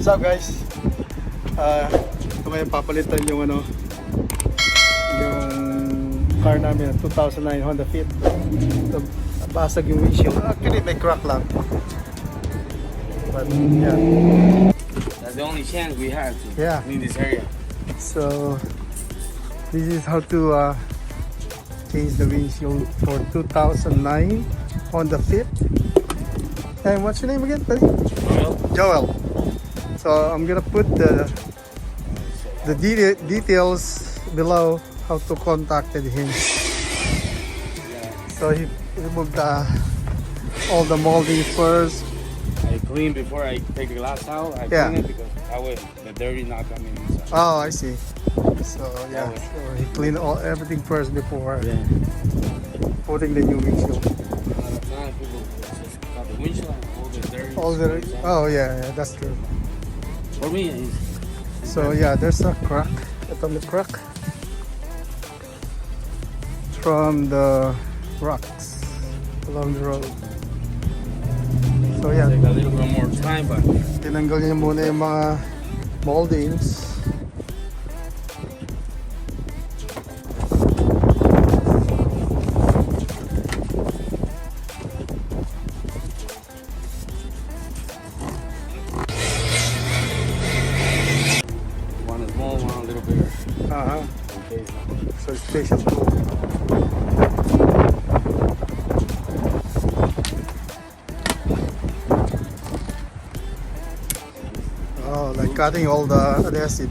What's up guys? Ito ngayon papalitan yung yung car namin, 2009 Honda Fit. Basag yung windshield. Actually may crack lang. But yeah. That's the only chance we have to Yeah. in this area. So this is how to change the windshield for 2009 Honda Fit. And what's your name again, buddy? Joel. So I'm gonna put the details below how to contact him. So he removed all the moldings first. I clean before I take the glass out. I clean it because that way the dirty not coming inside. Oh, I see. So yeah, so he cleaned everything first before putting the new windshield. A lot of times people just cut the windshield and All the yeah, that's true. For me, so yeah, there's a crack. Ito may crack from the rocks along the road. So yeah, take a little bit more time, but tinanggal niya muna yung mga moldings. one is small, one a little bigger. Okay, so it's special tool. Oh, like cutting all the adhesive.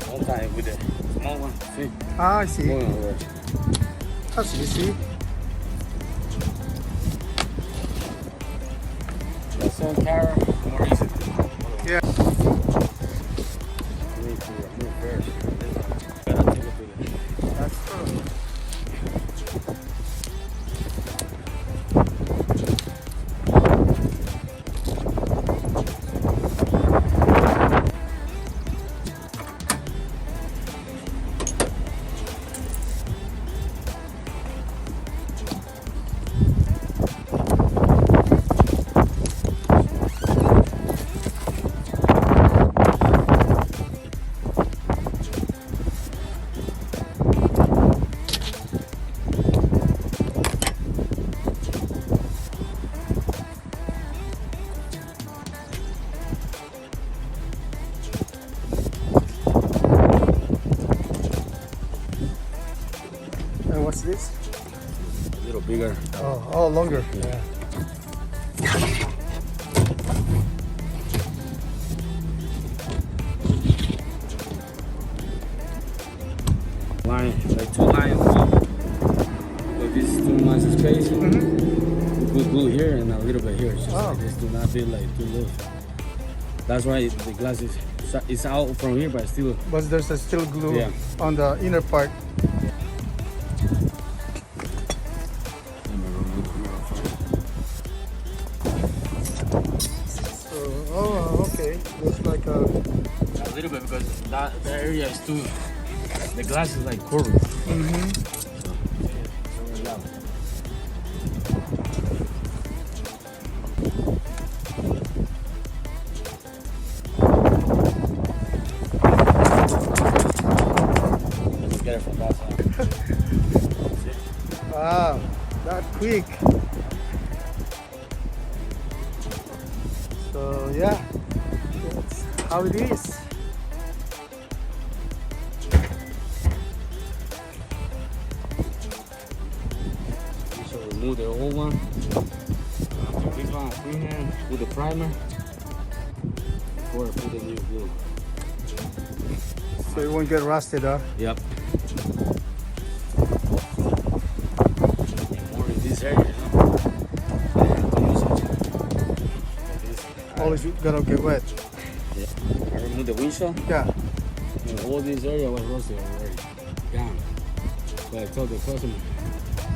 One time with the small one. See? I see. Going over there. That's easy. That's one car, more easy. Yeah. I need to move first. Gotta take it to the. That's true. And what's this? A little bigger. Oh, longer. Yeah. Line, like two lines. Like this is too much space. Put glue here and a little bit here. It's just like this. Do not be like too loose. That's why the glass is out from here, but still. But there's still glue on the inner part. So, oh, okay. Looks like a little bit because that area is too. The glass is like curved. Let's get it from that side. wow, that quick. So yeah, that's how it is. So remove the old one. Put this one freehand with the primer before I put the new glue. So it won't get rusted, huh? Yep. And more in this area, Always gonna get wet. I removed the windshield. Yeah. And all this area was rusted already. Gone. So I told the customer,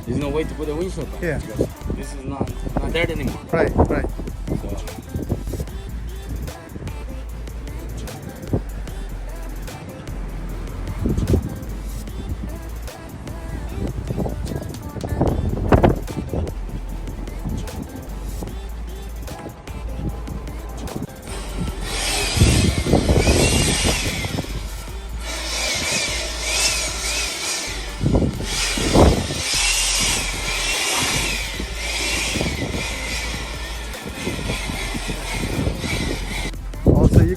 there's no way to put the windshield back. Yeah. Because this is not there anymore. Right, right. So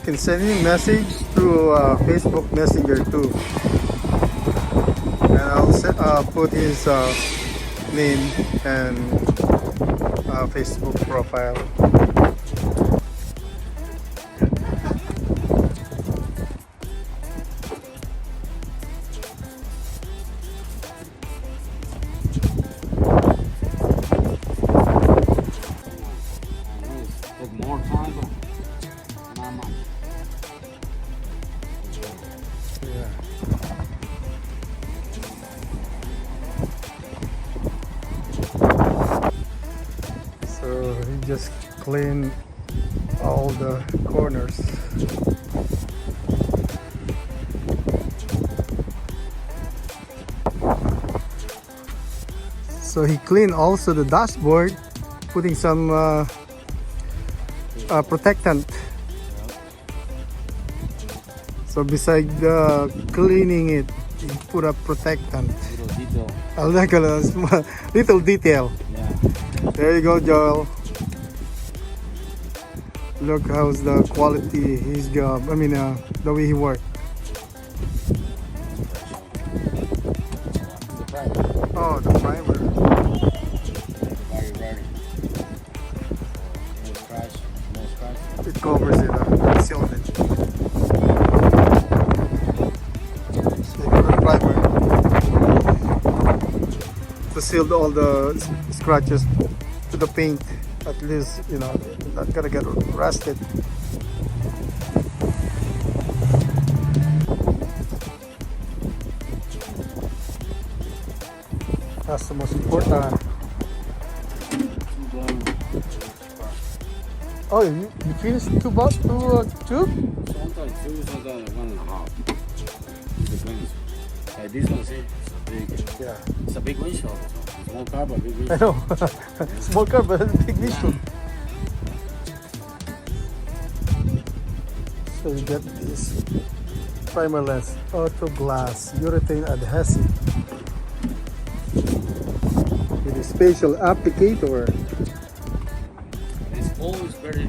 can send him message through Facebook Messenger too. And I'll put his name and Facebook profile. Take more time, but not much. Yeah. So he just cleaned all the corners. So he cleaned also the dashboard, putting some protectant. So beside cleaning it, he put a protectant. Little detail. I like a small, little detail. Yeah. There you go, Joel. Look how's the quality his job. I mean, the way he worked. The primer. Oh, the primer. Very ready. No scratch. No scratch. It covers it. Sealed it. So you put a primer to seal all the scratches to the paint. At least, you know, not gonna get rusted. That's the most important. Oh, you finished two tube? Sometimes two, sometimes 1.5. Depends. Like this one, see, it's a big. Yeah. It's a big windshield. Small car, but big I windshield. know. Small car, but big windshield. So you get this primerless auto glass urethane adhesive with a spatial applicator. It's always very.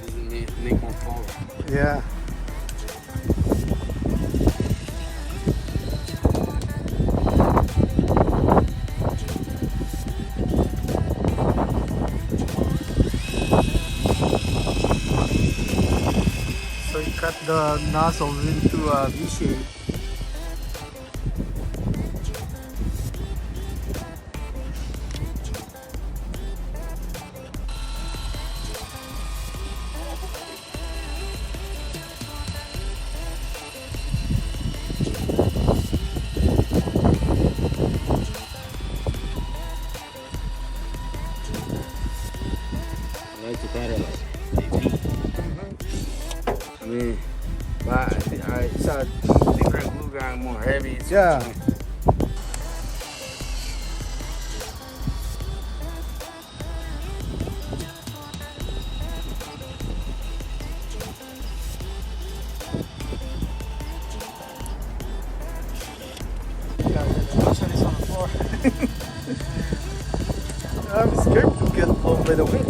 Doesn't make more power. Yeah. So you cut the nozzles into a V shape. I like to cut it like 18. I mean, but I saw different glue gun more heavy. So Yeah. I'm scared to get blown by the wind.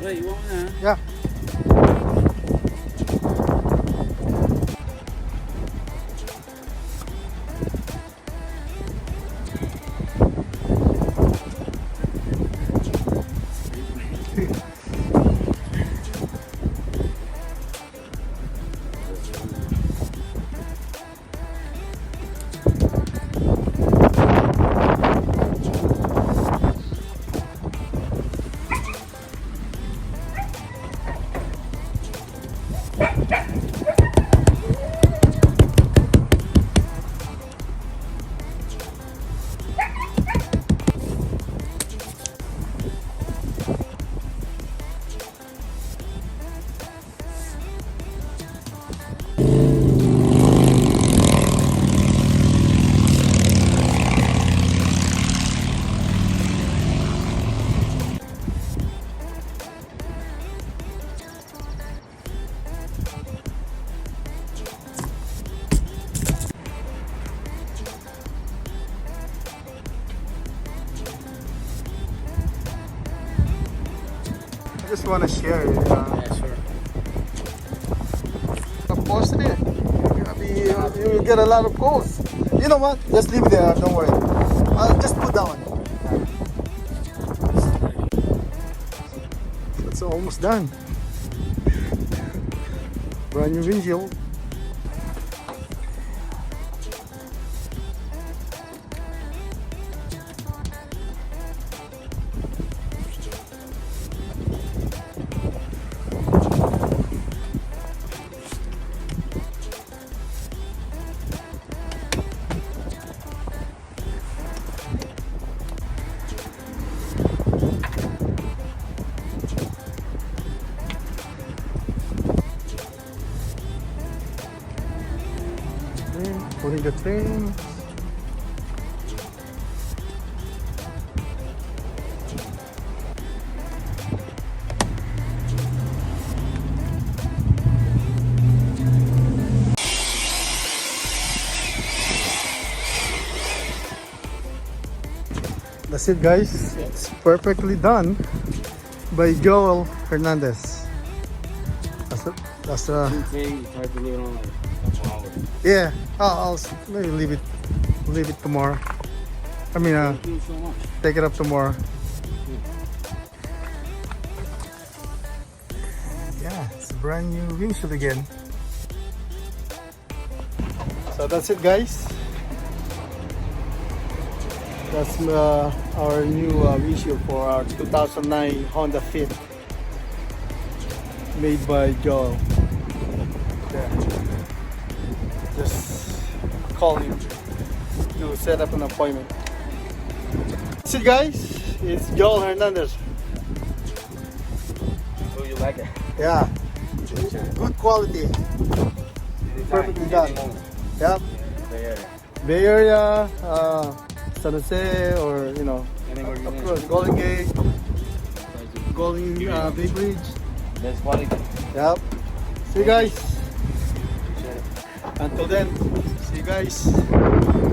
Wait, you want one? Yeah. just want to share it. Yeah, sure. Posted it. You'll get a lot of posts. You know what? Just leave it there. Don't worry. Just put that one. It's almost done. Brand new windshield. Putting the train. That's it, guys. It's perfectly done by Joel Hernandez. That's You try to leave it on like a couple hours. yeah. I'll maybe leave it tomorrow. I mean, Thank you so much. take it up tomorrow. Yeah, it's a brand new windshield again. So that's it, guys. That's our new windshield for our 2009 Honda Fit, made by Joel. Yeah. Just call him to set up an appointment. That's it, guys. It's Joel Hernandez. Oh, you like it? Yeah, good quality. Perfectly done. Yep. Bay Area, San Jose, or Anywhere you across need. Golden Gate, Golden Bay Bridge. Best quality. Yep. See you guys. Appreciate it. Until then, see you guys.